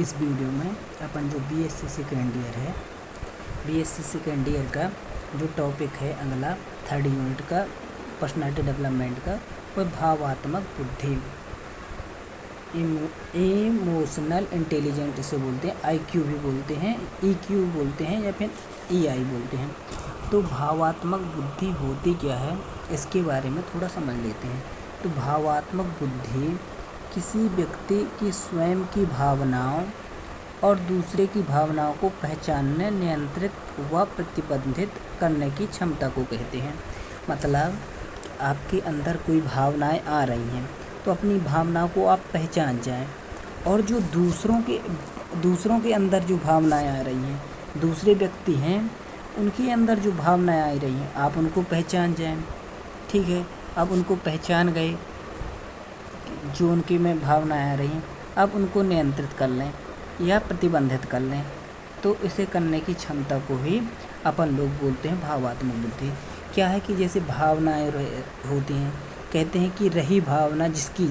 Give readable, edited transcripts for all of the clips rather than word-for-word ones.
इस वीडियो में अपन जो बीएससी सेकेंड ईयर है, बीएससी सेकेंड ईयर का जो टॉपिक है अगला 3rd यूनिट का पर्सनालिटी डेवलपमेंट का, वह भावात्मक बुद्धि, इमोशनल इंटेलिजेंट इसे बोलते हैं, आईक्यू भी बोलते हैं, ईक्यू बोलते हैं या फिर ईआई बोलते हैं। तो भावात्मक बुद्धि होती क्या है, इसके बारे में थोड़ा समझ लेते हैं। तो भावात्मक बुद्धि किसी व्यक्ति की स्वयं की भावनाओं और दूसरे की भावनाओं को पहचानने, नियंत्रित व प्रतिबंधित करने की क्षमता को कहते हैं। मतलब आपके अंदर कोई भावनाएं आ रही हैं तो अपनी भावनाओं को आप पहचान जाएं, और जो दूसरों के अंदर जो भावनाएं आ रही हैं, दूसरे व्यक्ति हैं उनके अंदर जो भावनाएं आ रही हैं आप उनको पहचान जाएं। ठीक है, अब उनको पहचान गए, जो उनकी में भावनाएं आ रही हैं अब उनको नियंत्रित कर लें या प्रतिबंधित कर लें, तो इसे करने की क्षमता को ही अपन लोग बोलते हैं भावात्मक बुद्धि। क्या है कि जैसे भावनाएं होती हैं, कहते हैं कि रही भावना जिसकी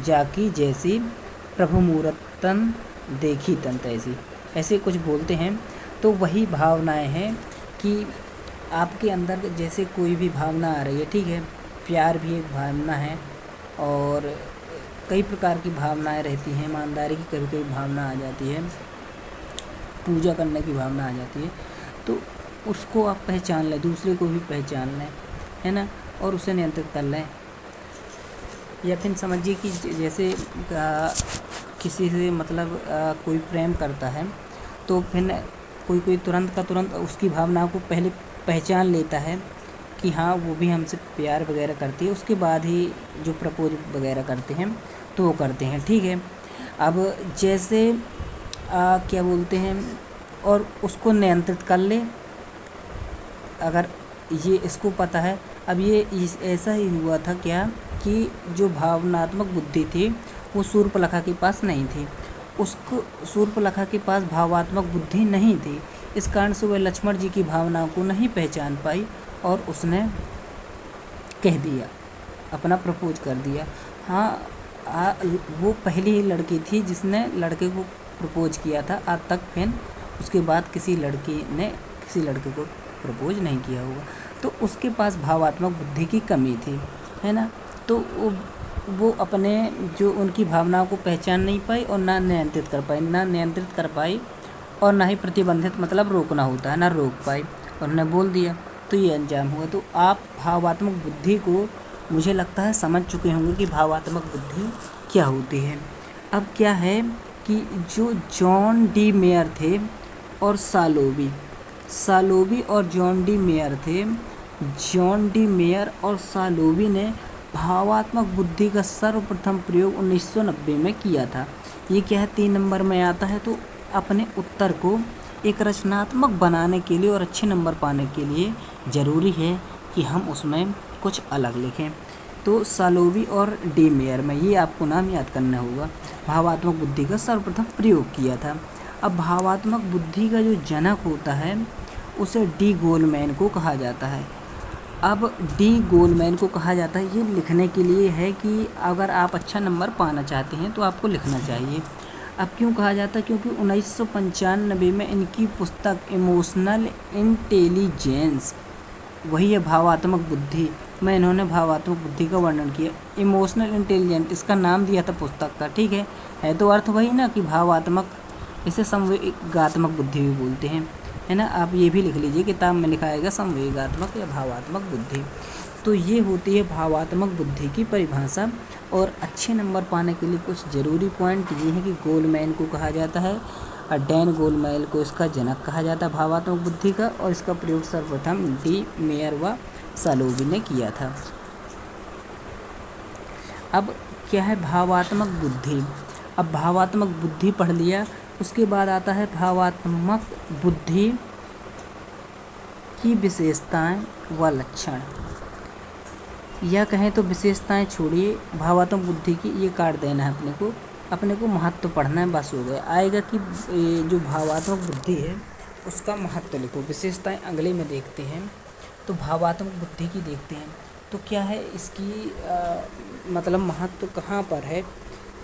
जाकी जैसी, प्रभु मूरतन देखी तन तैसी, ऐसे कुछ बोलते हैं। तो वही भावनाएं हैं कि आपके अंदर जैसे कोई भी भावना आ रही है, ठीक है, प्यार भी एक भावना है और कई प्रकार की भावनाएं रहती हैं, ईमानदारी की कभी कभी भावना आ जाती है, पूजा करने की भावना आ जाती है, तो उसको आप पहचान लें, दूसरे को भी पहचान लें, है ना, और उसे नियंत्रित कर लें। या फिर समझिए कि जैसे किसी से मतलब कोई प्रेम करता है तो फिर कोई तुरंत का तुरंत उसकी भावनाओं को पहले पहचान लेता है कि हाँ वो भी हमसे प्यार वगैरह करती है, उसके बाद ही जो प्रपोज वगैरह करते हैं तो वो करते हैं। ठीक है, अब जैसे क्या बोलते हैं, और उसको नियंत्रित कर ले, अगर ये इसको पता है। अब ये ऐसा ही हुआ था क्या कि जो भावनात्मक बुद्धि थी वो शूर्पणखा के पास नहीं थी, उसको शूर्पणखा के पास भावात्मक बुद्धि नहीं थी, इस कारण से वह लक्ष्मण जी की भावनाओं को नहीं पहचान पाई और उसने कह दिया, अपना प्रपोज कर दिया। हाँ, वो पहली ही लड़की थी जिसने लड़के को प्रपोज किया था, आज तक फिर उसके बाद किसी लड़की ने किसी लड़के को प्रपोज नहीं किया होगा, तो उसके पास भावात्मक बुद्धि की कमी थी, है ना। तो वो अपने जो उनकी भावनाओं को पहचान नहीं पाई और ना नियंत्रित कर पाई और ना ही प्रतिबंधित, मतलब रोकना होता है, ना रोक पाई, और उन्होंने बोल दिया, तो ये अंजाम हुआ। तो आप भावात्मक बुद्धि को मुझे लगता है समझ चुके होंगे कि भावात्मक बुद्धि क्या होती है। अब क्या है कि जो जॉन डी मेयर थे और सालोवी और जॉन डी मेयर थे, जॉन डी मेयर और सालोवी ने भावात्मक बुद्धि का सर्वप्रथम प्रयोग 1990 में किया था। ये क्या है, 3 नंबर में आता है। तो अपने उत्तर को एक रचनात्मक बनाने के लिए और अच्छे नंबर पाने के लिए ज़रूरी है कि हम उसमें कुछ अलग लिखें। तो सालोवी और डी मेयर में ये आपको नाम याद करना होगा, भावात्मक बुद्धि का सर्वप्रथम प्रयोग किया था। अब भावात्मक बुद्धि का जो जनक होता है उसे डी गोलमैन को कहा जाता है। अब डी गोलमैन को कहा जाता है, ये लिखने के लिए है कि अगर आप अच्छा नंबर पाना चाहते हैं तो आपको लिखना चाहिए। अब क्यों कहा जाता है, क्योंकि 1995 में इनकी पुस्तक इमोशनल इंटेलिजेंस, वही है भावात्मक बुद्धि, में इन्होंने भावात्मक बुद्धि का वर्णन किया। इमोशनल इंटेलिजेंट इसका नाम दिया था पुस्तक का, ठीक है तो अर्थ वही ना कि भावात्मक, इसे संवेगात्मक बुद्धि भी बोलते हैं, है ना। आप ये भी लिख लीजिए, किताब में लिखा आएगा संवेगात्मक या भावात्मक बुद्धि। तो ये होती है भावात्मक बुद्धि की परिभाषा। और अच्छे नंबर पाने के लिए कुछ ज़रूरी पॉइंट ये है कि गोलमैन को कहा जाता है और डैन गोलमैन को इसका जनक कहा जाता है भावात्मक बुद्धि का, और इसका प्रयोग सर्वप्रथम डी मेयर व सालोवी ने किया था। अब क्या है भावात्मक बुद्धि, अब भावात्मक बुद्धि पढ़ लिया, उसके बाद आता है भावात्मक बुद्धि की विशेषताएं व लक्षण, या कहें तो विशेषताएं छोड़िए, भावात्मक बुद्धि की ये काट देना है, अपने को महत्व पढ़ना है, बस हो गया। आएगा कि जो भावात्मक बुद्धि है उसका महत्व लिखो, विशेषताएं अगले में देखते हैं। तो भावात्मक बुद्धि की देखते हैं, तो क्या है इसकी मतलब महत्व कहाँ पर है,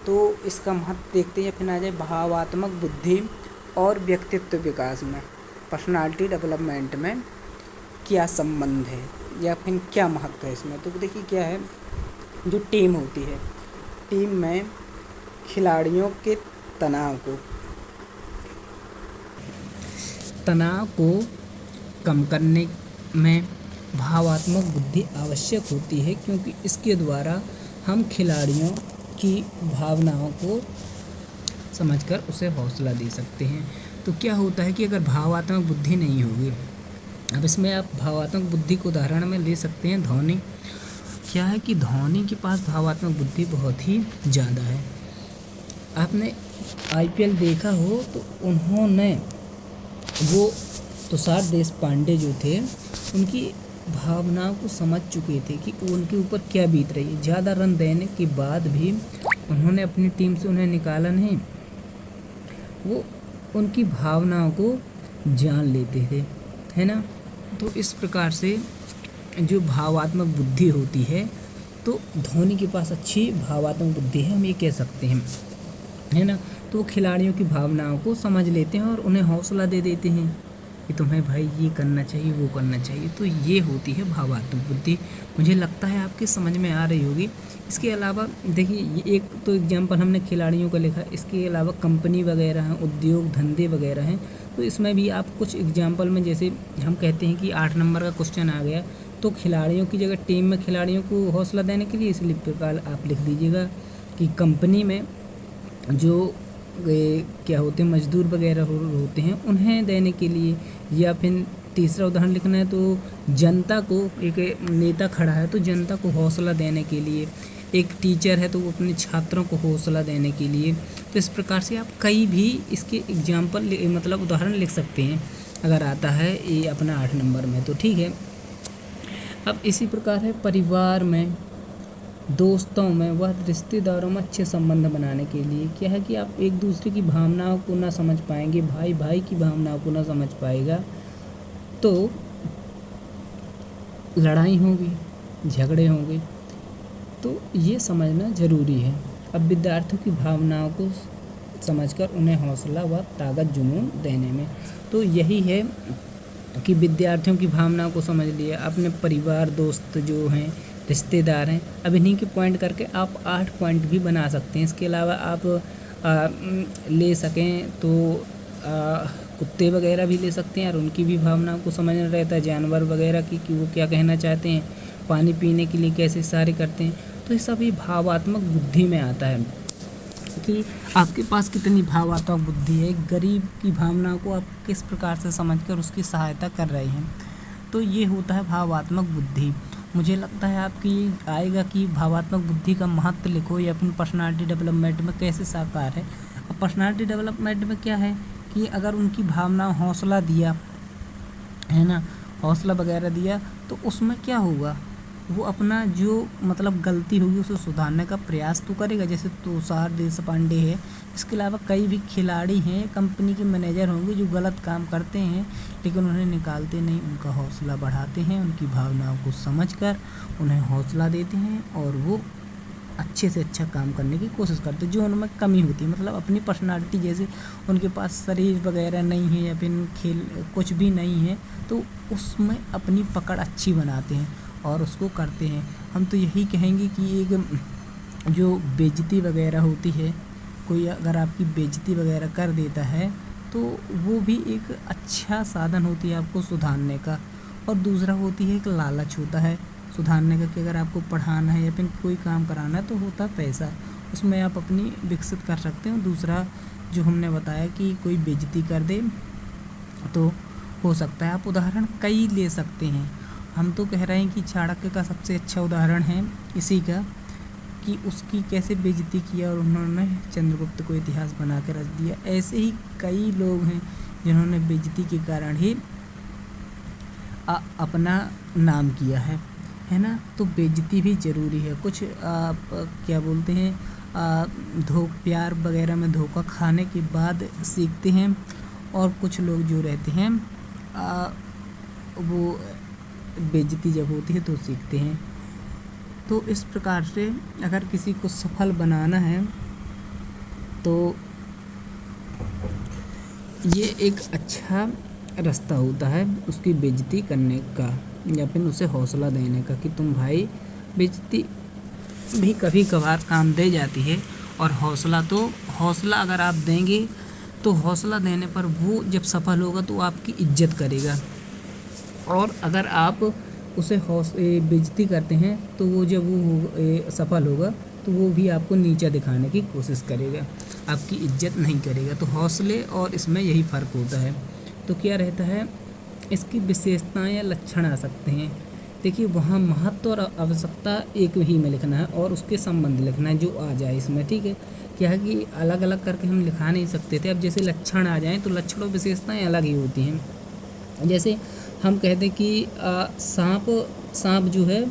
तो इसका महत्व देखते हैं। फिर आ जाए भावात्मक बुद्धि और व्यक्तित्व विकास में, पर्सनालिटी डेवलपमेंट में क्या संबंध है या फिर क्या महत्व है इसमें। तो देखिए क्या है, जो टीम होती है, टीम में खिलाड़ियों के तनाव को कम करने में भावात्मक बुद्धि आवश्यक होती है, क्योंकि इसके द्वारा हम खिलाड़ियों की भावनाओं को समझकर उसे हौसला दे सकते हैं। तो क्या होता है कि अगर भावात्मक बुद्धि नहीं होगी, अब इसमें आप भावात्मक बुद्धि को उदाहरण में ले सकते हैं धोनी। क्या है कि धोनी के पास भावात्मक बुद्धि बहुत ही ज़्यादा है। आपने IPL देखा हो तो उन्होंने वो तुषार देशपांडे जो थे, उनकी भावनाओं को समझ चुके थे कि उनके ऊपर क्या बीत रही है। ज़्यादा रन देने के बाद भी उन्होंने अपनी टीम से उन्हें निकाला नहीं, वो उनकी भावनाओं को जान लेते थे, है ना। तो इस प्रकार से जो भावात्मक बुद्धि होती है, तो धोनी के पास अच्छी भावात्मक बुद्धि है, हम ये कह सकते हैं, है ना। तो वो खिलाड़ियों की भावनाओं को समझ लेते हैं और उन्हें हौसला दे देते हैं कि तुम्हें भाई ये करना चाहिए, वो करना चाहिए। तो ये होती है भावात्मक बुद्धि। मुझे लगता है आपके समझ में आ रही होगी। इसके अलावा देखिए, ये एक तो एग्जाम्पल हमने खिलाड़ियों का लिखा, इसके अलावा कंपनी वगैरह हैं, उद्योग धंधे वगैरह हैं, तो इसमें भी आप कुछ एग्जाम्पल में, जैसे हम कहते हैं कि 8 नंबर का क्वेश्चन आ गया, तो खिलाड़ियों की जगह टीम में खिलाड़ियों को हौसला देने के लिए इसलिए प्रकार आप लिख दीजिएगा कि कंपनी में जो क्या होते हैं मजदूर वगैरह होते हैं उन्हें देने के लिए। या फिर तीसरा उदाहरण लिखना है तो जनता को, एक नेता खड़ा है तो जनता को हौसला देने के लिए। एक टीचर है तो वो अपने छात्रों को हौसला देने के लिए। तो इस प्रकार से आप कई भी इसके एग्जाम्पल मतलब उदाहरण लिख सकते हैं, अगर आता है ये अपना 8 नंबर में, तो ठीक है। अब इसी प्रकार है परिवार में, दोस्तों में, वह रिश्तेदारों में अच्छे संबंध बनाने के लिए। क्या है कि आप एक दूसरे की भावनाओं को ना समझ पाएंगे, भाई भाई की भावनाओं को ना समझ पाएगा, तो लड़ाई होगी, झगड़े होंगे। तो ये समझना ज़रूरी है। अब विद्यार्थियों की भावनाओं को समझकर उन्हें हौसला व ताकत जुनून देने में, तो यही है कि विद्यार्थियों की भावनाओं को समझ लिया, अपने परिवार, दोस्त जो हैं, रिश्तेदार हैं। अब इन्हीं के पॉइंट करके आप 8 पॉइंट भी बना सकते हैं। इसके अलावा आप ले सकें तो कुत्ते वगैरह भी ले सकते हैं और उनकी भी भावनाओं को समझना रहता है, जानवर वगैरह की कि वो क्या कहना चाहते हैं, पानी पीने के लिए कैसे इशारे करते हैं। तो ये सभी भावात्मक बुद्धि में आता है कि आपके पास कितनी भावात्मक बुद्धि है, गरीब की भावनाओं को आप किस प्रकार से समझकर उसकी सहायता कर रहे हैं। तो ये होता है भावात्मक बुद्धि। मुझे लगता है आपकी आएगा कि भावात्मक बुद्धि का महत्व लिखो या अपनी पर्सनालिटी डेवलपमेंट में कैसे साकार है। अब पर्सनालिटी डेवलपमेंट में क्या है कि अगर उनकी भावना हौसला दिया, है ना, हौसला वगैरह दिया, तो उसमें क्या होगा, वो अपना जो मतलब गलती होगी उसे सुधारने का प्रयास तो करेगा। जैसे तुषार देशपांडे है, इसके अलावा कई भी खिलाड़ी हैं, कंपनी के मैनेजर होंगे जो गलत काम करते हैं लेकिन उन्हें निकालते नहीं, उनका हौसला बढ़ाते हैं, उनकी भावनाओं को समझकर उन्हें हौसला देते हैं और वो अच्छे से अच्छा काम करने की कोशिश करते हैं। जो उनमें कमी होती है, मतलब अपनी पर्सनालिटी, जैसे उनके पास शरीर वगैरह नहीं है या फिर खेल कुछ भी नहीं है, तो उसमें अपनी पकड़ अच्छी बनाते हैं और उसको करते हैं। हम तो यही कहेंगे कि एक जो बेइज्जती वगैरह होती है, कोई अगर आपकी बेइज्जती वगैरह कर देता है तो वो भी एक अच्छा साधन होती है आपको सुधारने का। और दूसरा होती है एक लालच होता है सुधारने का, कि अगर आपको पढ़ाना है या फिर कोई काम कराना है तो होता है पैसा, उसमें आप अपनी विकसित कर सकते हो। दूसरा जो हमने बताया कि कोई बेइज्जती कर दे तो हो सकता है, आप उदाहरण कई ले सकते हैं। हम तो कह रहे हैं कि चाणक्य का सबसे अच्छा उदाहरण है इसी का, कि उसकी कैसे बेइज्जती किया और उन्होंने चंद्रगुप्त को इतिहास बना कर रख दिया। ऐसे ही कई लोग हैं जिन्होंने बेइज्जती के कारण ही अपना नाम किया है ना। तो बेइज्जती भी ज़रूरी है। कुछ क्या बोलते हैं, प्यार वगैरह में धोखा खाने के बाद सीखते हैं, और कुछ लोग जो रहते हैं वो बेइज्जती जब होती है तो सीखते हैं। तो इस प्रकार से अगर किसी को सफल बनाना है तो ये एक अच्छा रास्ता होता है उसकी बेइज्जती करने का या फिर उसे हौसला देने का कि तुम भाई, बेइज्जती भी कभी कभार काम दे जाती है। और हौसला अगर आप देंगे तो हौसला देने पर वो जब सफल होगा तो आपकी इज्जत करेगा, और अगर आप उसे बेइज्जती करते हैं तो वो जब वो सफल होगा तो वो भी आपको नीचा दिखाने की कोशिश करेगा, आपकी इज्जत नहीं करेगा। तो हौसले और इसमें यही फ़र्क होता है। तो क्या रहता है, इसकी विशेषताएं या लक्षण आ सकते हैं। देखिए, वहाँ महत्व और आवश्यकता एक ही में लिखना है और उसके संबंध लिखना है जो आ जाए इसमें, ठीक है। क्या है कि अलग अलग करके हम लिखा नहीं सकते थे। अब जैसे लक्षण आ जाएँ तो लक्षण और विशेषताएँ अलग ही होती हैं। जैसे हम कहते हैं कि सांप जो है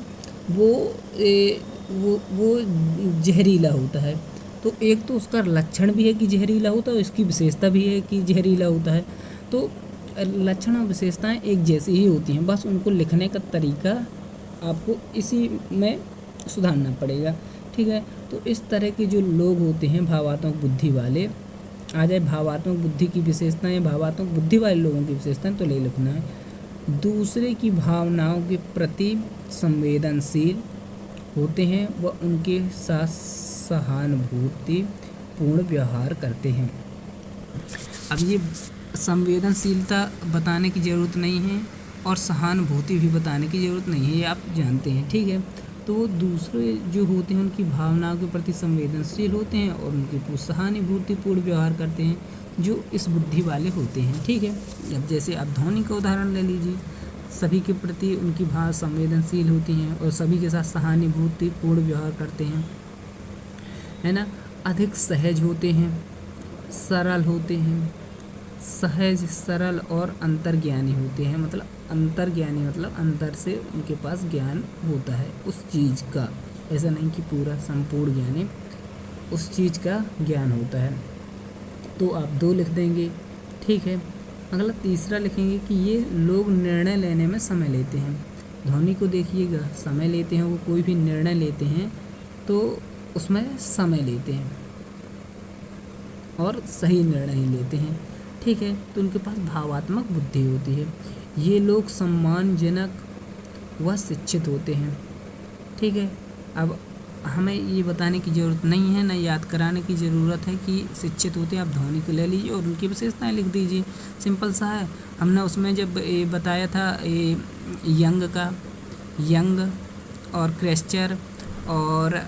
वो जहरीला होता है। तो एक तो उसका लक्षण भी है कि जहरीला होता है और इसकी विशेषता भी है कि जहरीला होता है। तो लक्षण और विशेषताएं एक जैसी ही होती हैं, बस उनको लिखने का तरीका आपको इसी में सुधारना पड़ेगा, ठीक है। तो इस तरह के जो लोग होते हैं भावात्मक बुद्धि वाले, आ जाए भावात्मक बुद्धि की विशेषताएं, भावात्मक बुद्धि वाले लोगों की विशेषताएं, तो ले लिखना है। दूसरे की भावनाओं के प्रति संवेदनशील होते हैं व उनके साथ सहानुभूति पूर्ण व्यवहार करते हैं। अब ये संवेदनशीलता बताने की ज़रूरत नहीं है और सहानुभूति भी बताने की ज़रूरत नहीं है, ये आप जानते हैं, ठीक है। तो वो दूसरे जो होते हैं उनकी भावनाओं के प्रति संवेदनशील होते हैं और उनकी सहानुभूतिपूर्ण व्यवहार करते हैं, जो इस बुद्धि वाले होते हैं, ठीक है। अब जैसे आप धोनी का उदाहरण ले लीजिए, सभी के प्रति उनकी भाव संवेदनशील होती हैं और सभी के साथ सहानुभूतिपूर्ण व्यवहार करते हैं, है ना। अधिक सहज होते हैं, सरल होते हैं, सहज, सरल और अंतर्ज्ञानी होते हैं। मतलब अंतर्ज्ञानी मतलब अंतर से उनके पास ज्ञान होता है उस चीज़ का, ऐसा नहीं कि पूरा संपूर्ण ज्ञानी, उस चीज़ का ज्ञान होता है। तो आप 2 लिख देंगे, ठीक है। अगला तीसरा लिखेंगे कि ये लोग निर्णय लेने में समय लेते हैं। धोनी को देखिएगा, समय लेते हैं, वो कोई भी निर्णय लेते हैं तो उसमें समय लेते हैं और सही निर्णय ही लेते हैं, ठीक है। तो उनके पास भावात्मक बुद्धि होती है। ये लोग सम्मानजनक व शिक्षित होते हैं, ठीक है। अब हमें ये बताने की ज़रूरत नहीं है, ना याद कराने की ज़रूरत है कि शिक्षित होते हैं। आप धोनी को ले लीजिए और उनकी विशेषताएं लिख दीजिए, सिंपल सा है। हमने उसमें जब ये बताया था यंग और क्रेस्चर और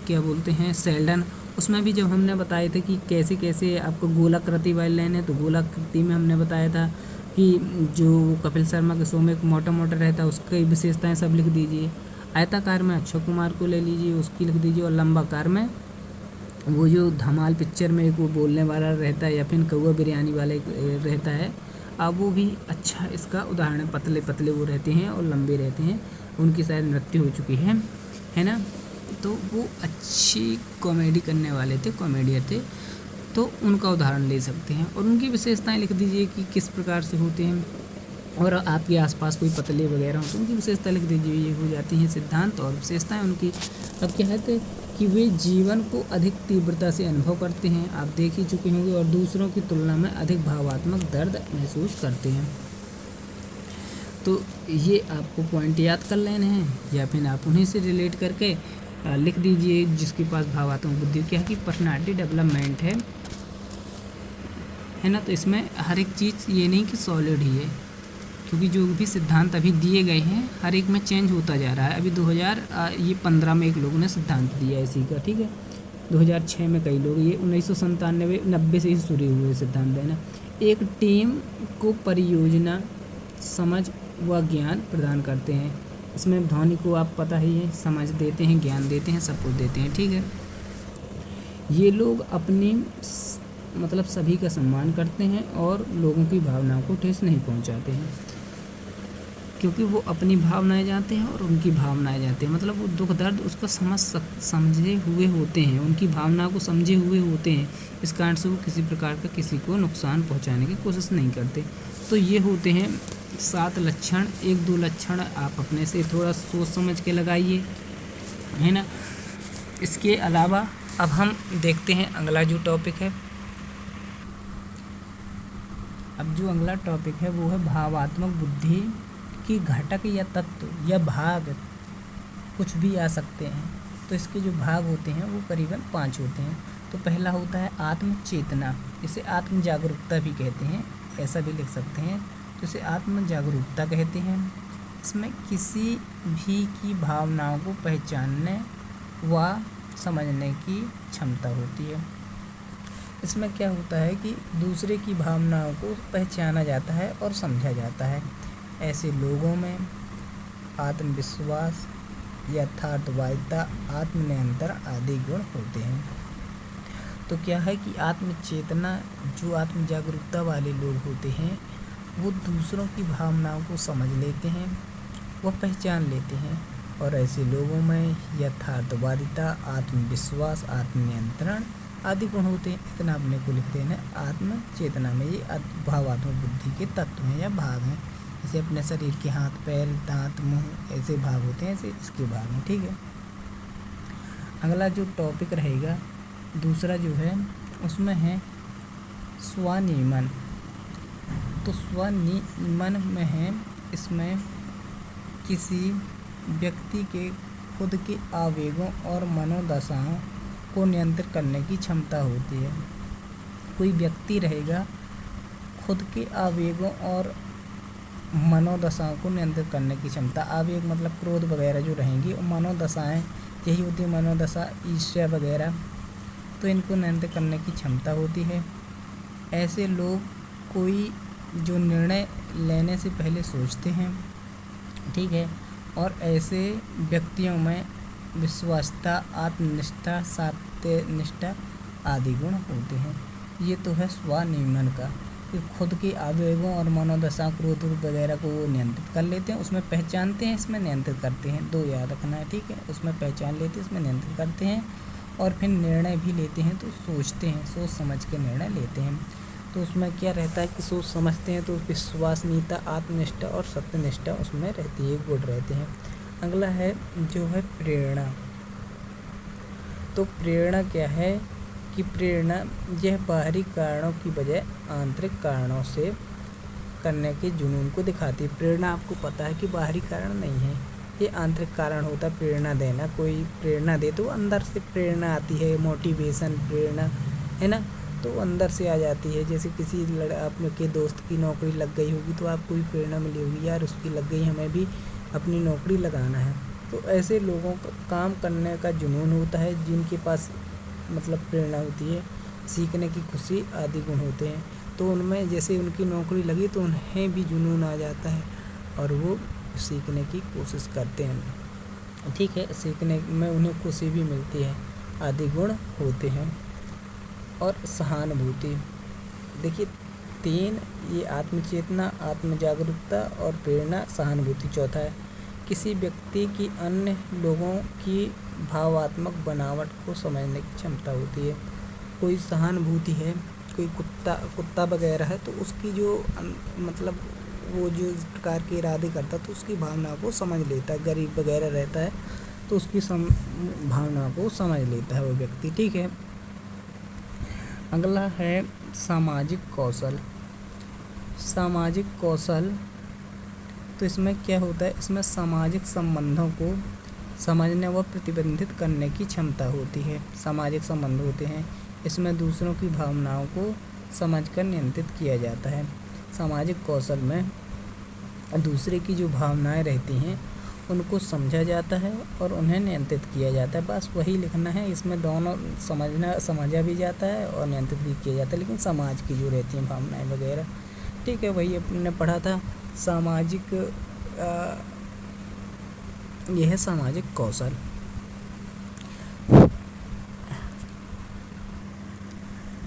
क्या बोलते हैं शेल्डन, उसमें भी जब हमने बताए थे कि कैसे कैसे आपको गोलाकृति वाली लाइन है, तो गोलाकृति में हमने बताया था कि जो कपिल शर्मा के शो में एक मोटा मोटा रहता है उसकी विशेषताएं सब लिख दीजिए। आयताकार में अक्षय कुमार को ले लीजिए, उसकी लिख दीजिए। और लंबाकार में वो जो धमाल पिक्चर में एक वो बोलने वाला रहता है या फिर कौवा बिरयानी वाले रहता है, अब वो भी अच्छा इसका उदाहरण है। पतले पतले वो रहते हैं और लंबे रहते हैं, उनकी शायद मृत्यु हो चुकी है ना। तो वो अच्छी कॉमेडी करने वाले थे, कॉमेडियन थे, तो उनका उदाहरण ले सकते हैं। और उनकी विशेषताएं लिख दीजिए कि किस प्रकार से होते हैं। और आपके आसपास कोई पतले वगैरह हो तो उनकी विशेषता लिख दीजिए। ये हो जाती हैं सिद्धांत और विशेषताएं उनकी। अब क्या है कि वे जीवन को अधिक तीव्रता से अनुभव करते हैं, आप देख ही चुके होंगे, और दूसरों की तुलना में अधिक भावात्मक दर्द महसूस करते हैं। तो ये आपको पॉइंट याद कर लेने हैं या फिर आप उन्हीं से रिलेट करके लिख दीजिए। जिसके पास भावात्मक बुद्धि क्या है कि पर्सनालिटी डेवलपमेंट है ना। तो इसमें हर एक चीज़ ये नहीं कि सॉलिड ही है, क्योंकि जो भी सिद्धांत अभी दिए गए हैं हर एक में चेंज होता जा रहा है। अभी 2015 में एक लोगों ने सिद्धांत दिया है इसी का, ठीक है। 2006 में कई लोग, ये 1997-90 से ही शुरू हुए सिद्धांत देना। एक टीम को परियोजना समझ व ज्ञान प्रदान करते हैं। इसमें धोनी को आप पता ही है, समझ देते हैं, ज्ञान देते हैं, सब कुछ देते हैं, ठीक है। ये लोग अपनी मतलब सभी का सम्मान करते हैं और लोगों की भावनाओं को ठेस नहीं पहुंचाते हैं, क्योंकि वो अपनी भावनाएं जानते हैं और उनकी भावनाएं जानते हैं। मतलब वो दुख दर्द उसका समझे हुए होते हैं, उनकी भावनाओं को समझे हुए होते हैं। इस कारण से वो किसी प्रकार का किसी को नुकसान पहुंचाने की कोशिश नहीं करते। तो ये होते हैं 7 लक्षण। 1-2 लक्षण आप अपने से थोड़ा सोच समझ के लगाइए, है ना। इसके अलावा अब हम देखते हैं अगला जो टॉपिक है। अब जो अगला टॉपिक है वो है भावात्मक बुद्धि की घटक या तत्व या भाग कुछ भी आ सकते हैं। तो इसके जो भाग होते हैं वो करीबन 5 होते हैं। तो पहला होता है आत्म चेतना, इसे आत्म जागरूकता भी कहते हैं, ऐसा भी लिख सकते हैं। तो इसे आत्म जागरूकता कहते हैं। इसमें किसी भी की भावनाओं को पहचानने व समझने की क्षमता होती है। इसमें क्या होता है कि दूसरे की भावनाओं को पहचाना जाता है और समझा जाता है। ऐसे लोगों में आत्मविश्वास, यथार्थवादिता, आत्मनियंत्रण आदि गुण होते हैं। तो क्या है कि आत्मचेतना, जो आत्म जागरूकता वाले लोग होते हैं वो दूसरों की भावनाओं को समझ लेते हैं, वह पहचान लेते हैं। और ऐसे लोगों में यथार्थवादिता, आत्मविश्वास, आत्मनियंत्रण आदि गुण होते हैं। इतना अपने को लिखते हैं ना आत्म चेतना में। ये भावात्मक बुद्धि के तत्व हैं या भाग हैं। जैसे अपने शरीर के हाथ, पैर, दांत, मुंह ऐसे भाग होते हैं, ऐसे इसके भाग हैं। ठीक है। अगला जो टॉपिक रहेगा दूसरा जो है उसमें है स्वनियमन। तो स्वनियमन में है, इसमें किसी व्यक्ति के खुद के आवेगों और मनोदशाओं को नियंत्रित करने की क्षमता होती है। कोई व्यक्ति रहेगा, खुद के आवेगों और मनोदशाओं को नियंत्रित करने की क्षमता, आवेग मतलब क्रोध वगैरह जो रहेंगी, और मनोदशाएं यही होती है, मनोदशा ईर्ष्या वगैरह, तो इनको नियंत्रित करने की क्षमता होती है। ऐसे लोग कोई जो निर्णय लेने से पहले सोचते हैं, ठीक है, और ऐसे व्यक्तियों में विश्वासता, आत्मनिष्ठा, सत्यनिष्ठा आदि गुण होते हैं। ये तो है स्वनियमन का, कि खुद के आवेगों और मनोदशा, क्रोध वगैरह को वो नियंत्रित कर लेते हैं, उसमें पहचानते हैं, इसमें नियंत्रित करते हैं। 2 याद रखना है, ठीक है। उसमें पहचान लेते हैं, इसमें नियंत्रित करते हैं, और फिर निर्णय भी लेते हैं। तो सोचते हैं, सोच समझ के निर्णय लेते हैं। तो उसमें क्या रहता है कि सोच समझते हैं तो विश्वसनीयता, आत्मनिष्ठा और सत्यनिष्ठा उसमें रहती है, गुण रहते हैं। अगला है जो है प्रेरणा। तो प्रेरणा क्या है कि प्रेरणा यह बाहरी कारणों की बजाय आंतरिक कारणों से करने के जुनून को दिखाती है। प्रेरणा आपको पता है कि बाहरी कारण नहीं है, ये आंतरिक कारण होता है प्रेरणा देना। कोई प्रेरणा दे तो अंदर से प्रेरणा आती है, मोटिवेशन, प्रेरणा, है ना, तो अंदर से आ जाती है। जैसे किसी आपके दोस्त की नौकरी लग गई होगी तो आपको भी प्रेरणा मिली होगी, यार उसकी लग गई, हमें भी अपनी नौकरी लगाना है। तो ऐसे लोगों का काम करने का जुनून होता है, जिनके पास मतलब प्रेरणा होती है, सीखने की खुशी आदि गुण होते हैं। तो उनमें जैसे उनकी नौकरी लगी तो उन्हें भी जुनून आ जाता है और वो सीखने की कोशिश करते हैं, ठीक है, सीखने में उन्हें खुशी भी मिलती है, आदि गुण होते हैं। और सहानुभूति, देखिए 3 ये आत्मचेतना, आत्म जागरूकता और प्रेरणा, सहानुभूति चौथा है। किसी व्यक्ति की अन्य लोगों की भावात्मक बनावट को समझने की क्षमता होती है। कोई सहानुभूति है, कोई कुत्ता वगैरह है, तो उसकी जो मतलब वो जो इस प्रकार के इरादे करता तो उसकी भावना को समझ लेता है। गरीब वगैरह रहता है तो उसकी भावना को समझ लेता है वो व्यक्ति, ठीक है। अगला है सामाजिक कौशल। सामाजिक कौशल, तो इसमें क्या होता है, इसमें सामाजिक संबंधों को समझने व प्रतिबंधित करने की क्षमता होती है। सामाजिक संबंध होते हैं, इसमें दूसरों की भावनाओं को समझकर नियंत्रित किया जाता है। सामाजिक कौशल में दूसरे की जो भावनाएं रहती हैं उनको समझा जाता है और उन्हें नियंत्रित किया जाता है। बस वही लिखना है, इसमें दोनों समझा भी जाता है और नियंत्रित भी किया जाता है, लेकिन समाज की जो रहती हैं भावनाएं वगैरह, ठीक है, वही अपने पढ़ा था। सामाजिक यह है सामाजिक कौशल।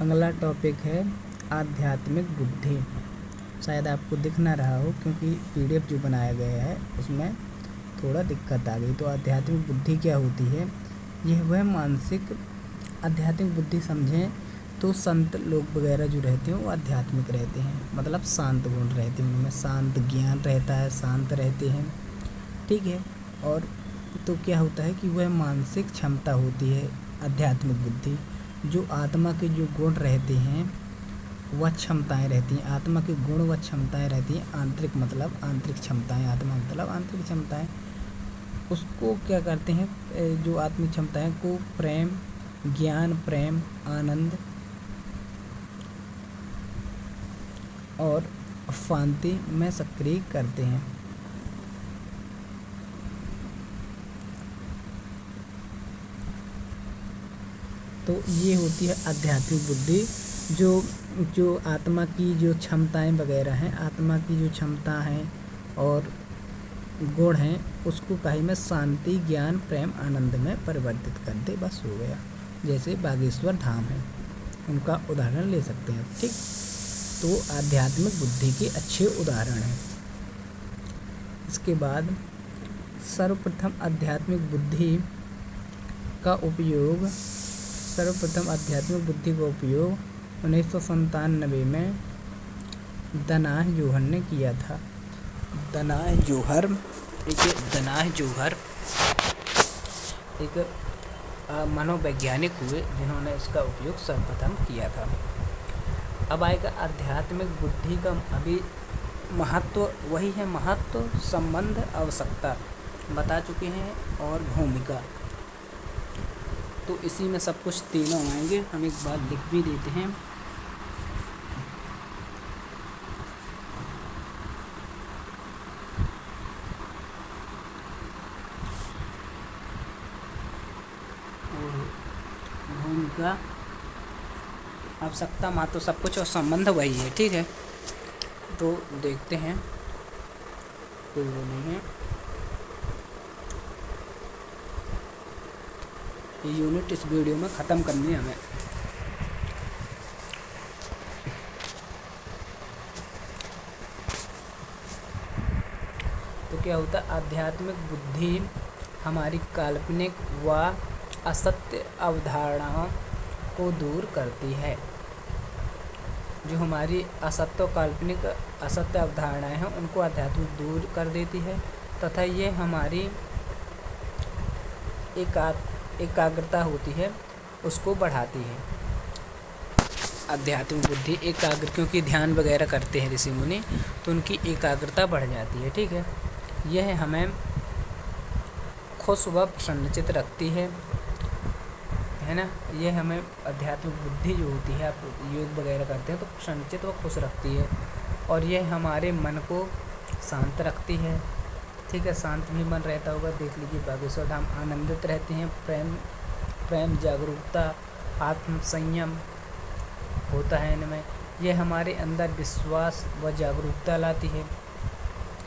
अगला टॉपिक है आध्यात्मिक बुद्धि। शायद आपको दिख ना रहा हो क्योंकि PDF जो बनाया गया है उसमें थोड़ा दिक्कत आ गई। तो आध्यात्मिक बुद्धि क्या होती है, यह वह मानसिक आध्यात्मिक बुद्धि समझें तो संत लोग वगैरह जो रहते हैं वो आध्यात्मिक रहते हैं, मतलब शांत गुण रहते हैं, उनमें शांत ज्ञान रहता है, शांत रहते हैं, ठीक है। और तो क्या होता है कि वह मानसिक क्षमता होती है आध्यात्मिक बुद्धि, जो आत्मा के जो गुण रहते हैं वह क्षमताएं रहती हैं, आत्मा के गुण व क्षमताएं रहती हैं, आंतरिक मतलब आंतरिक क्षमताएं, आत्मा मतलब आंतरिक क्षमताएं, उसको क्या करते हैं, जो आत्मिक क्षमताएं को प्रेम, ज्ञान, प्रेम, आनंद और शांति में सक्रिय करते हैं। तो ये होती है आध्यात्मिक बुद्धि, जो आत्मा की जो क्षमताएं वगैरह हैं, आत्मा की जो क्षमता हैं और गुण हैं, उसको कहीं में शांति, ज्ञान, प्रेम, आनंद में परिवर्तित कर दे, बस हो गया। जैसे बागेश्वर धाम है, उनका उदाहरण ले सकते हैं। ठीक, तो आध्यात्मिक बुद्धि के अच्छे उदाहरण हैं। इसके बाद सर्वप्रथम आध्यात्मिक बुद्धि का उपयोग 1997 में दनाह जोहर ने किया था। दनाह जोहर एक मनोवैज्ञानिक हुए जिन्होंने इसका उपयोग सर्वप्रथम किया था। अब आएगा आध्यात्मिक बुद्धि का अभी महत्व, वही है महत्व, संबंध, आवश्यकता बता चुके हैं और भूमिका। तो इसी में सब कुछ तीनों आएंगे। हम एक बात लिख भी देते हैं, भूमिका, आवश्यकता, महत्व, सब कुछ और संबंध वही है। ठीक है, तो देखते हैं, कोई वो नहीं है। ये यूनिट इस वीडियो में ख़त्म करनी है हमें। तो क्या होता है, आध्यात्मिक बुद्धि हमारी काल्पनिक व असत्य अवधारणाओं को दूर करती है। जो हमारी असत्य काल्पनिक असत्य अवधारणाएं हैं उनको आध्यात्मिक दूर कर देती है तथा ये हमारी एकाग्रता होती है उसको बढ़ाती है। आध्यात्मिक बुद्धि एकाग्र, क्योंकि ध्यान वगैरह करते हैं ऋषि मुनि तो उनकी एकाग्रता बढ़ जाती है। ठीक है, यह हमें खुश व प्रसन्नचित्त रखती है ना। यह हमें आध्यात्मिक बुद्धि जो होती है, आप योग वगैरह करते हैं तो प्रसन्नचित्त व खुश रखती है और यह हमारे मन को शांत रखती है। ठीक है, शांत भी मन रहता होगा। देख लीजिए बागेश्वर धाम आनंदित रहते हैं, प्रेम, जागरूकता, आत्म संयम होता है इनमें। यह हमारे अंदर विश्वास व जागरूकता लाती है।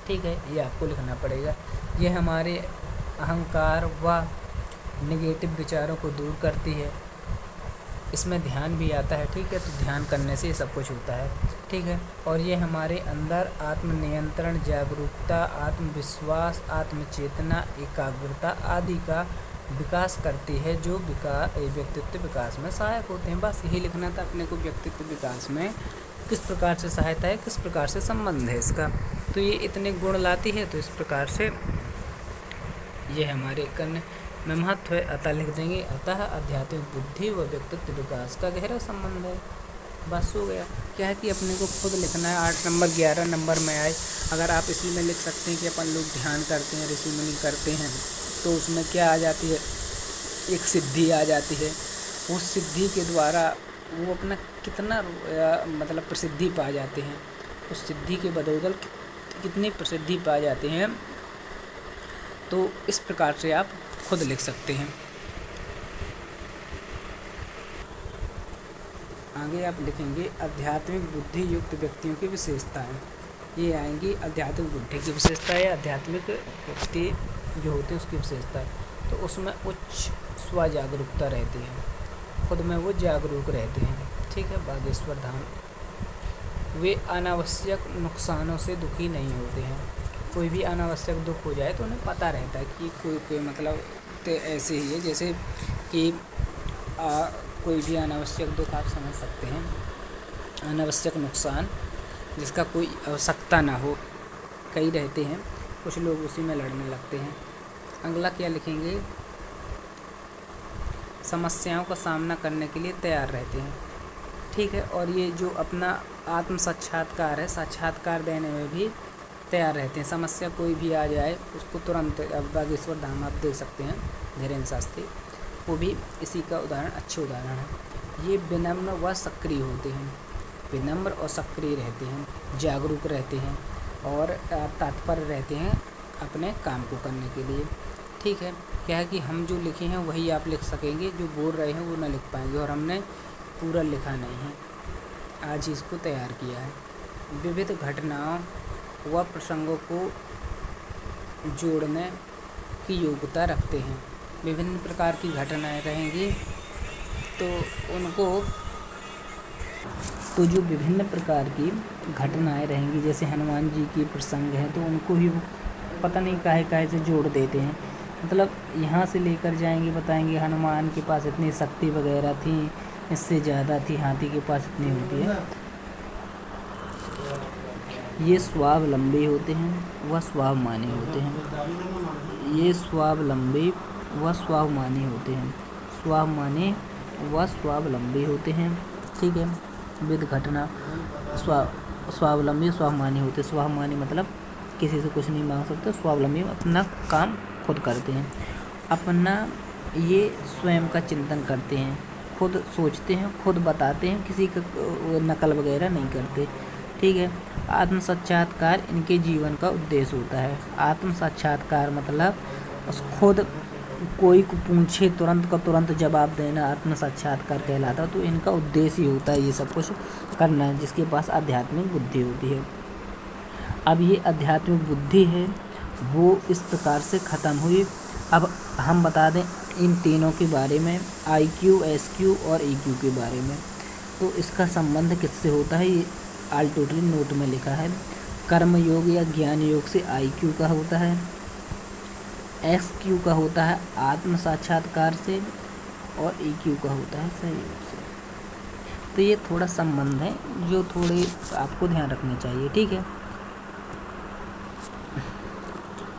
ठीक है, ये आपको लिखना पड़ेगा। यह हमारे अहंकार व नेगेटिव विचारों को दूर करती है। इसमें ध्यान भी आता है। ठीक है, तो ध्यान करने से ये सब कुछ होता है। ठीक है, और ये हमारे अंदर आत्मनियंत्रण, जागरूकता, आत्मविश्वास, आत्मचेतना, एकाग्रता आदि का विकास करती है जो व्यक्तित्व विकास में सहायक होते हैं। बस यही लिखना था अपने को, व्यक्तित्व विकास में किस प्रकार से सहायता है, किस प्रकार से संबंध है इसका। तो ये इतने गुण लाती है, तो इस प्रकार से ये हमारे करने में महत्व है। अतः लिख देंगे, अतः आध्यात्मिक बुद्धि व व्यक्तित्व विकास का गहरा संबंध है। बस हो गया। क्या है कि अपने को खुद लिखना है। 8 नंबर 11 नंबर में आए, अगर आप इसी में लिख सकते हैं कि अपन लोग ध्यान करते हैं, ऋषि मुनि करते हैं, तो उसमें क्या आ जाती है, एक सिद्धि आ जाती है। उस सिद्धि के द्वारा वो अपना कितना मतलब प्रसिद्धि पा जाते हैं, उस सिद्धि के बदौलत कितनी प्रसिद्धि पा जाते हैं। तो इस प्रकार से आप खुद लिख सकते हैं। आगे आप लिखेंगे आध्यात्मिक बुद्धि युक्त व्यक्तियों की विशेषताएं। ये आएंगी आध्यात्मिक बुद्धि की विशेषता है, आध्यात्मिक व्यक्ति जो होते हैं उसकी विशेषता है। तो उसमें उच्च स्व जागरूकता रहती है, खुद में वो जागरूक रहते हैं। ठीक है, बागेश्वर धाम। वे अनावश्यक नुकसानों से दुखी नहीं होते हैं। कोई भी अनावश्यक दुख हो जाए तो उन्हें पता रहता है कि कोई मतलब तो ऐसे ही है जैसे कि कोई भी अनावश्यक दुख आप समझ सकते हैं, अनावश्यक नुकसान जिसका कोई आवश्यकता ना हो, कई रहते हैं, कुछ लोग उसी में लड़ने लगते हैं। अगला क्या लिखेंगे, समस्याओं का सामना करने के लिए तैयार रहते हैं। ठीक है, और ये जो अपना आत्म साक्षात्कार है, साक्षात्कार देने में भी तैयार रहते हैं। समस्या कोई भी आ जाए उसको तुरंत, अब बागेश्वर धाम आप देख सकते हैं, धीरेन्द्र शास्त्री, वो भी इसी का उदाहरण, अच्छे उदाहरण है। ये विनम्र व सक्रिय होते हैं, विनम्र और सक्रिय रहते हैं, जागरूक रहते हैं और तत्पर रहते हैं अपने काम को करने के लिए। ठीक है, क्या है कि हम जो लिखे हैं वही आप लिख सकेंगे, जो बोल रहे हैं वो ना लिख पाएंगे, और हमने पूरा लिखा नहीं है, आज ही इसको तैयार किया है। विविध घटनाओं व प्रसंगों को जोड़ने की योग्यता रखते हैं। विभिन्न प्रकार की घटनाएं रहेंगी तो उनको, तो जो विभिन्न प्रकार की घटनाएं रहेंगी, जैसे हनुमान जी की प्रसंग है, तो उनको ही पता नहीं काहे से जोड़ देते हैं। मतलब यहाँ से लेकर जाएंगे, बताएंगे हनुमान के पास इतनी शक्ति वगैरह थी, इससे ज़्यादा थी, हाथी के पास इतनी होती है। ये स्वावलंबी होते हैं व स्वाभिमानी होते हैं। ये स्वावलंबी व स्वाभिमानी होते हैं, स्वाभिमानी व स्वावलंबी होते हैं। ठीक है, विविध घटना, स्वावलंबी स्वाभिमानी होते हैं। स्वाभिमानी मतलब किसी से कुछ नहीं मांग सकते, स्वावलंबी अपना काम खुद करते हैं, अपना ये स्वयं का चिंतन करते हैं, खुद सोचते हैं, खुद बताते हैं, किसी का नकल वगैरह नहीं करते। ठीक है, आत्म साक्षात्कार इनके जीवन का उद्देश्य होता है। आत्म साक्षात्कार मतलब खुद कोई को पूछे तुरंत का तुरंत जवाब देना आत्म साक्षात्कार कहलाता है। तो इनका उद्देश्य ही होता है ये सब कुछ करना है, जिसके पास आध्यात्मिक बुद्धि होती है। अब ये आध्यात्मिक बुद्धि है वो इस प्रकार से ख़त्म हुई। अब हम बता दें इन तीनों के बारे में, IQ, SQ और EQ के बारे में। तो इसका संबंध किससे होता है, ये ऑल टोटली नोट में लिखा है। कर्म योग या ज्ञान योग से IQ का होता है, SQ का होता है आत्म साक्षात्कार से, और EQ का होता है सहयोग से। तो ये थोड़ा संबंध है जो थोड़े आपको ध्यान रखना चाहिए। ठीक है,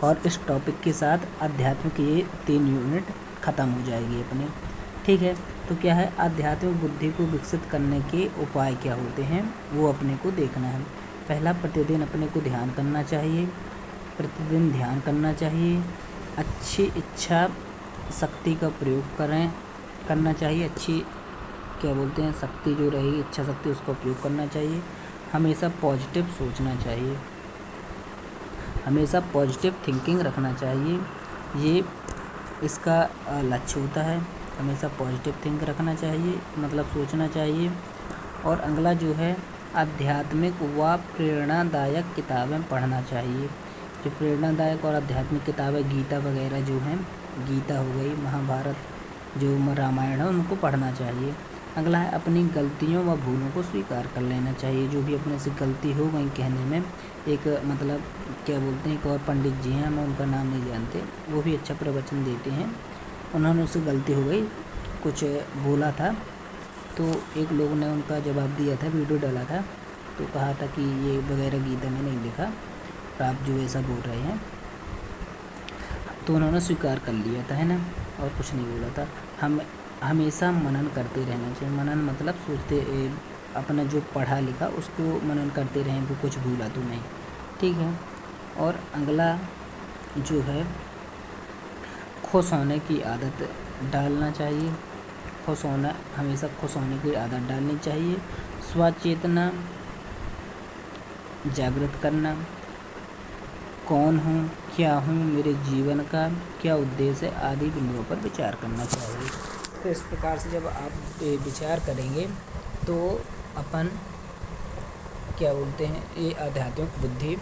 और इस टॉपिक के साथ आध्यात्मिक ये 3 यूनिट ख़त्म हो जाएगी अपने। ठीक है, तो क्या है, आध्यात्मिक बुद्धि को विकसित करने के उपाय क्या होते हैं वो अपने को देखना है। पहला, प्रतिदिन अपने को ध्यान करना चाहिए, प्रतिदिन ध्यान करना चाहिए। अच्छी इच्छा शक्ति का प्रयोग करना चाहिए। अच्छी क्या बोलते हैं, शक्ति जो रहेगी, इच्छा शक्ति, उसका उपयोग करना चाहिए। हमेशा पॉजिटिव सोचना चाहिए, हमेशा पॉजिटिव थिंकिंग रखना चाहिए, ये इसका लक्ष्य होता है। हमेशा पॉजिटिव थिंक रखना चाहिए, मतलब सोचना चाहिए। और अगला जो है, आध्यात्मिक व प्रेरणादायक किताबें पढ़ना चाहिए। जो प्रेरणादायक और आध्यात्मिक किताबें, गीता वगैरह जो हैं, गीता हो गई, महाभारत, जो रामायण है, उनको पढ़ना चाहिए। अगला है, अपनी गलतियों व भूलों को स्वीकार कर लेना चाहिए। जो भी अपने से गलती हो गई, कहने में एक मतलब क्या बोलते हैं, एक और पंडित जी हैं, मैं उनका नाम नहीं जानते, वो भी अच्छा प्रवचन देते हैं। उन्होंने उससे गलती हो गई, कुछ बोला था, तो एक लोग ने उनका जवाब दिया था, वीडियो डाला था, तो कहा था कि ये वगैरह गीता में नहीं लिखा, तो आप जो ऐसा बोल रहे हैं। तो उन्होंने स्वीकार कर लिया था, है ना, और कुछ नहीं बोला था। हम हमेशा मनन करते रहना चाहिए। मनन मतलब सोचते, अपना जो पढ़ा लिखा उसको मनन करते रहें, वो कुछ भूला तो नहीं। ठीक है, और अगला जो है, खुश होने की आदत डालना चाहिए। खुश होना, हमेशा खुश होने की आदत डालनी चाहिए। स्वचेतना जागृत करना, कौन हूँ, क्या हूँ, मेरे जीवन का क्या उद्देश्य है, आदि बिंदुओं पर विचार करना चाहिए। तो इस प्रकार से जब आप विचार करेंगे तो अपन क्या बोलते हैं, ये आध्यात्मिक बुद्धि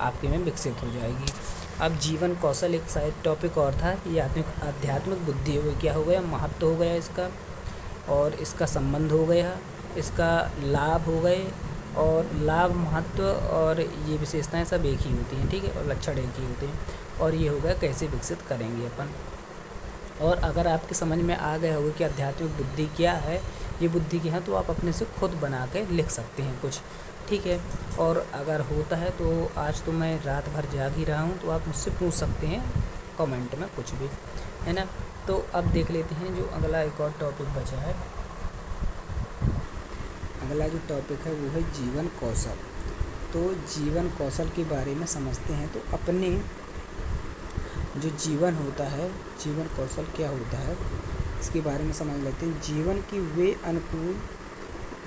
आपके में विकसित हो जाएगी। अब जीवन कौशल एक साइड टॉपिक और था, ये आध्यात्मिक बुद्धि हो गई, क्या हो गया, महत्व हो गया इसका, और इसका संबंध हो गया, इसका लाभ हो गए, और लाभ, महत्व और ये विशेषताएं सब एक ही होती हैं। ठीक है, और लक्षण एक ही होते हैं। और ये होगा कैसे विकसित करेंगे अपन। और अगर आपके समझ में आ गया होगा कि आध्यात्मिक बुद्धि क्या है, ये बुद्धि क्या है, तो आप अपने से खुद बना के लिख सकते हैं कुछ। ठीक है, और अगर होता है तो आज तो मैं रात भर जाग ही रहा हूँ, तो आप मुझसे पूछ सकते हैं कमेंट में कुछ भी, है ना। तो अब देख लेते हैं जो अगला एक और टॉपिक बचा है। अगला जो टॉपिक है वो है जीवन कौशल। तो जीवन कौशल के बारे में समझते हैं। तो अपने जो जीवन होता है, जीवन कौशल क्या होता है इसके बारे में समझ लेते हैं। जीवन की वे अनुकूल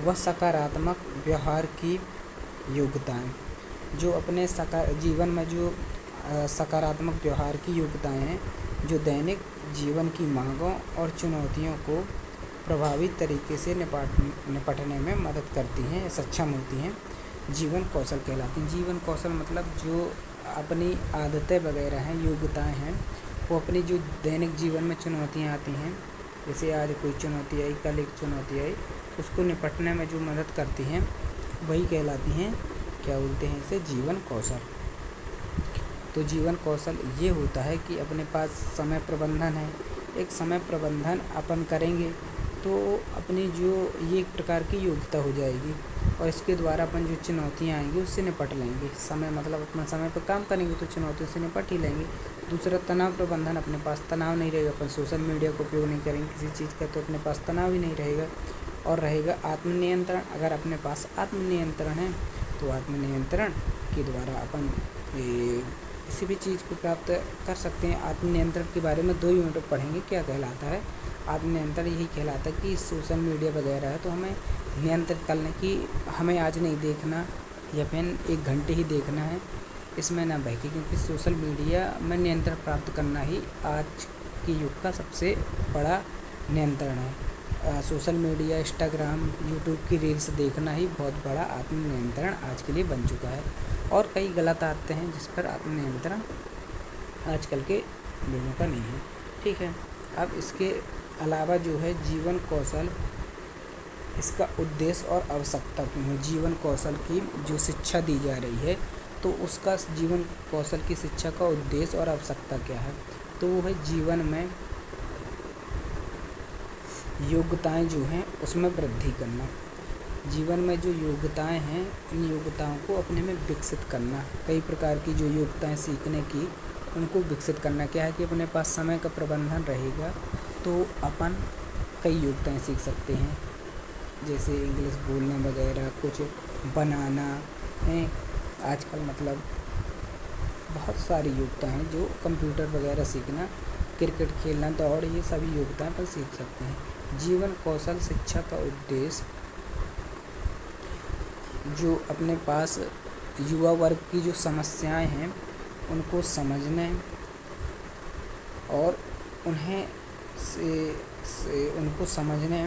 व सकारात्मक व्यवहार की योग्यताएं, जो अपने जीवन में जो सकारात्मक व्यवहार की योग्यताएं हैं, जो दैनिक जीवन की मांगों और चुनौतियों को प्रभावी तरीके से निपटने में मदद करती हैं, सक्षम होती हैं, जीवन कौशल कहलाती हैं। जीवन कौशल मतलब जो अपनी आदतें वगैरह हैं, योग्यताएं हैं, वो अपनी जो दैनिक जीवन में चुनौतियां आती हैं, जैसे आज कोई चुनौती आई, कल एक चुनौती आई, उसको निपटने में जो मदद करती हैं वही कहलाती हैं, क्या बोलते हैं इसे, जीवन कौशल। तो जीवन कौशल ये होता है कि अपने पास समय प्रबंधन है। एक समय प्रबंधन अपन करेंगे तो अपनी जो ये एक प्रकार की योग्यता हो जाएगी, और इसके द्वारा अपन जो चुनौतियाँ आएंगी उससे निपट लेंगे। समय मतलब अपना समय पर काम करेंगे तो चुनौतियों से निपट ही लेंगे। दूसरा तनाव प्रबंधन, अपने पास तनाव नहीं रहेगा, अपन सोशल मीडिया का उपयोग नहीं करेंगे किसी चीज़ का, तो अपने पास तनाव ही नहीं रहेगा। और रहेगा आत्मनियंत्रण। अगर अपने पास आत्मनियंत्रण है तो आत्मनियंत्रण के द्वारा अपन किसी भी चीज़ को प्राप्त कर सकते हैं। आत्मनियंत्रण के बारे में 2 यूनिट पढ़ेंगे, क्या कहलाता है आत्मनियंत्रण। यही कहलाता है कि सोशल मीडिया वगैरह है तो हमें नियंत्रित करने की, हमें आज नहीं देखना या फिर 1 घंटे ही देखना है, इसमें ना बहके, क्योंकि सोशल मीडिया में नियंत्रण प्राप्त करना ही आज के युग का सबसे बड़ा नियंत्रण है। सोशल मीडिया, इंस्टाग्राम, यूट्यूब की रील्स देखना ही बहुत बड़ा आत्मनियंत्रण आज के लिए बन चुका है। और कई गलत आते हैं जिस पर आत्मनियंत्रण आजकल के लोगों का नहीं है। ठीक है, अब इसके अलावा जो है जीवन कौशल, इसका उद्देश्य और आवश्यकता क्यों है। जीवन कौशल की जो शिक्षा दी जा रही है तो उसका जीवन कौशल की शिक्षा का उद्देश्य और आवश्यकता क्या है, तो वो है जीवन में योग्यताएं जो हैं उसमें वृद्धि करना। जीवन में जो योग्यताएं हैं इन योग्यताओं को अपने में विकसित करना। कई प्रकार की जो योग्यताएं सीखने की, उनको विकसित करना। क्या है कि अपने पास समय का प्रबंधन रहेगा तो अपन कई योग्यताएं सीख सकते हैं, जैसे इंग्लिश बोलना वगैरह, कुछ बनाना है। आजकल मतलब बहुत सारी योग्यताएं हैं जो कंप्यूटर वगैरह सीखना, क्रिकेट खेलना, दौड़, ये सभी योग्यताएं अपन सीख सकते हैं। जीवन कौशल शिक्षा का उद्देश्य जो अपने पास युवा वर्ग की जो समस्याएं हैं उनको समझने और उन्हें उनको समझने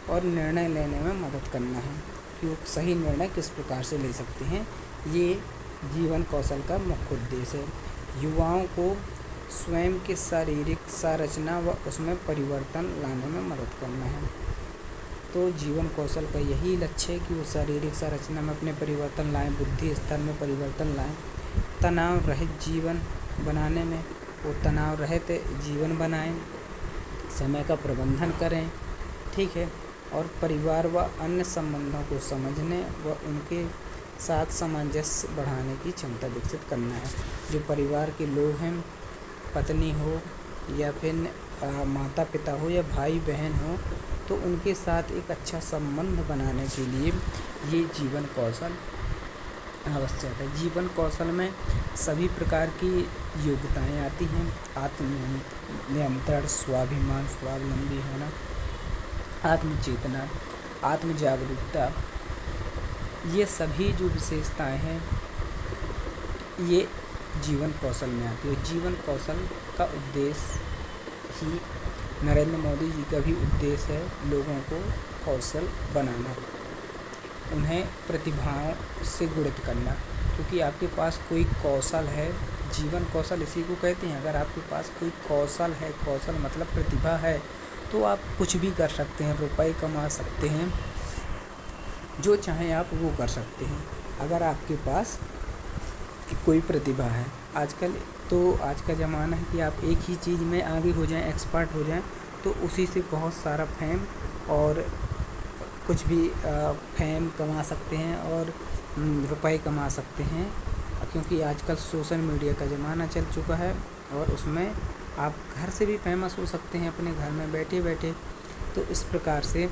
और निर्णय लेने में मदद करना है कि सही निर्णय किस प्रकार से ले सकते हैं। ये जीवन कौशल का मुख्य उद्देश्य है। युवाओं को स्वयं की शारीरिक संरचना व उसमें परिवर्तन लाने में मदद करना है। तो जीवन कौशल का यही लक्ष्य है कि वो शारीरिक संरचना में अपने परिवर्तन लाएं, बुद्धि स्तर में परिवर्तन लाएं, तनाव रहित जीवन बनाने में वो तनाव रहित जीवन बनाएं, समय का प्रबंधन करें, ठीक है, और परिवार व अन्य संबंधों को समझने व उनके साथ सामंजस्य बढ़ाने की क्षमता विकसित करना है। जो परिवार के लोग हैं, पत्नी हो या फिर माता पिता हो या भाई बहन हो, तो उनके साथ एक अच्छा संबंध बनाने के लिए ये जीवन कौशल आवश्यक है। जीवन कौशल में सभी प्रकार की योग्यताएं आती हैं। आत्मनियंत्रण, स्वाभिमान, स्वावलंबी होना, आत्मचेतना, आत्म जागरूकता, ये सभी जो विशेषताएं हैं ये जीवन कौशल में आती है। जीवन कौशल का उद्देश्य ही नरेंद्र मोदी जी का भी उद्देश्य है लोगों को कौशल बनाना, उन्हें प्रतिभाओं से गुणित करना। क्योंकि आपके पास कोई कौशल है, जीवन कौशल इसी को कहते हैं। अगर आपके पास कोई कौशल है, कौशल मतलब प्रतिभा है, तो आप कुछ भी कर सकते हैं, रुपए कमा सकते हैं, जो चाहें आप वो कर सकते हैं अगर आपके पास कोई प्रतिभा है। आजकल तो आज का ज़माना है कि आप एक ही चीज़ में आगे हो जाएं, एक्सपर्ट हो जाएं, तो उसी से बहुत सारा फेम और कुछ भी फेम कमा सकते हैं और रुपए कमा सकते हैं। क्योंकि आजकल सोशल मीडिया का ज़माना चल चुका है और उसमें आप घर से भी फेमस हो सकते हैं अपने घर में बैठे बैठे। तो इस प्रकार से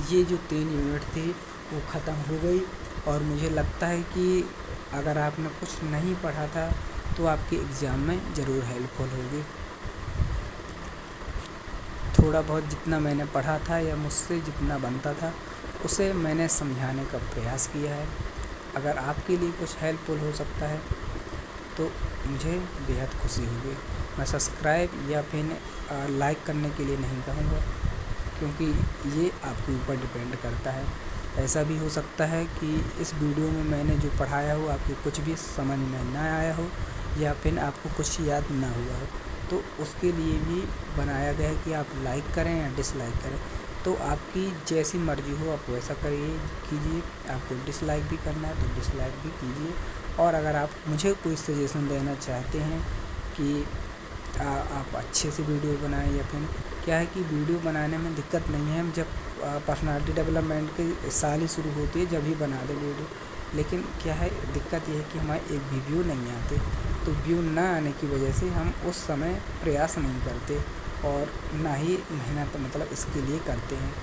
ये जो 3 यूनिट थी वो ख़त्म हो गई, और मुझे लगता है कि अगर आपने कुछ नहीं पढ़ा था तो आपके एग्ज़ाम में ज़रूर हेल्पफुल होगी। थोड़ा बहुत जितना मैंने पढ़ा था या मुझसे जितना बनता था उसे मैंने समझाने का प्रयास किया है। अगर आपके लिए कुछ हेल्पफुल हो सकता है तो मुझे बेहद खुशी होगी। मैं सब्सक्राइब या फिर लाइक करने के लिए नहीं कहूँगा, क्योंकि ये आपके ऊपर डिपेंड करता है। ऐसा भी हो सकता है कि इस वीडियो में मैंने जो पढ़ाया हो आपको कुछ भी समझ में ना आया हो, या फिर आपको कुछ याद ना हुआ हो, तो उसके लिए भी बनाया गया है कि आप लाइक करें या डिसलाइक करें। तो आपकी जैसी मर्ज़ी हो आप वैसा करिए कीजिए। आपको डिसलाइक भी करना है तो डिसलाइक भी कीजिए। और अगर आप मुझे कोई सजेशन देना चाहते हैं कि आप अच्छे से वीडियो बनाएं, या फिर क्या है कि वीडियो बनाने में दिक्कत नहीं है, हम जब पर्सनालिटी डेवलपमेंट की साल ही शुरू होती है जब ही बना दें वीडियो। लेकिन क्या है दिक्कत ये है कि हमारे एक भी व्यू नहीं आते, तो व्यू ना आने की वजह से हम उस समय प्रयास नहीं करते और ना ही मेहनत मतलब इसके लिए करते हैं।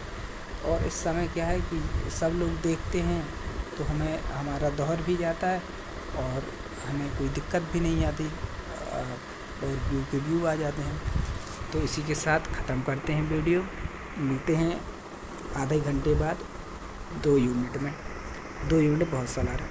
और इस समय क्या है कि सब लोग देखते हैं तो हमें हमारा दौर भी जाता है और हमें कोई दिक्कत भी नहीं आती, और व्यू के व्यू आ जाते हैं। तो इसी के साथ ख़त्म करते हैं वीडियो। मिलते हैं आधे घंटे बाद 2 यूनिट में। 2 यूनिट बहुत सारा है।